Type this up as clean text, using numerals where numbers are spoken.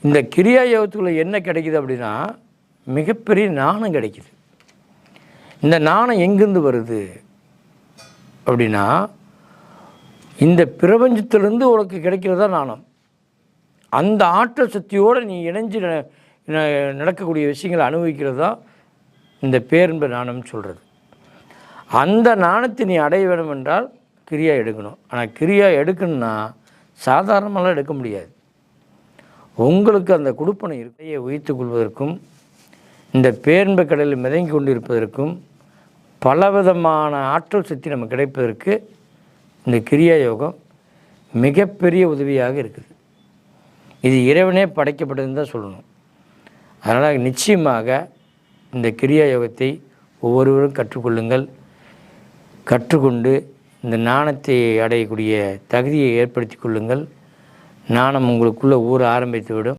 இந்த கிரியா யோகத்துக்குள்ளே என்ன கிடைக்குது அப்படின்னா, மிகப்பெரிய ஞானம் கிடைக்குது. இந்த ஞானம் எங்கேருந்து வருது அப்படின்னா, இந்த பிரபஞ்சத்திலேருந்து உனக்கு கிடைக்கிறது தான் ஞானம். அந்த ஆற்றல் சக்தியோடு நீ இணைஞ்சு நடக்கக்கூடிய விஷயங்களை அனுபவிக்கிறது தான் இந்த பேரின்ப ஞானம்னு சொல்கிறது. அந்த ஞானத்தை நீ அடைய வேண்டும் என்றால் கிரியா எடுக்கணும். ஆனால் கிரியா எடுக்கணும்னா சாதாரணமெல்லாம் எடுக்க முடியாது. உங்களுக்கு அந்த கொடுப்பனை இருக்கையை உயிர்த்து கொள்வதற்கும் இந்த பேரின்ப கடலில் மிதங்கி கொண்டிருப்பதற்கும் பலவிதமான ஆற்றல் சக்தி நமக்கு கிடைப்பதற்கு இந்த கிரியா யோகம் மிகப்பெரிய உதவியாக இருக்குது. இது இறைவனே படைக்கப்பட்டதுன்னு தான் சொல்லணும். அதனால் நிச்சயமாக இந்த கிரியா யோகத்தை ஒவ்வொருவரும் கற்றுக்கொள்ளுங்கள். கற்றுக்கொண்டு இந்த ஞானத்தை அடையக்கூடிய தகுதியை ஏற்படுத்தி கொள்ளுங்கள். ஞானம் உங்களுக்குள்ளே ஊற ஆரம்பித்துவிடும்.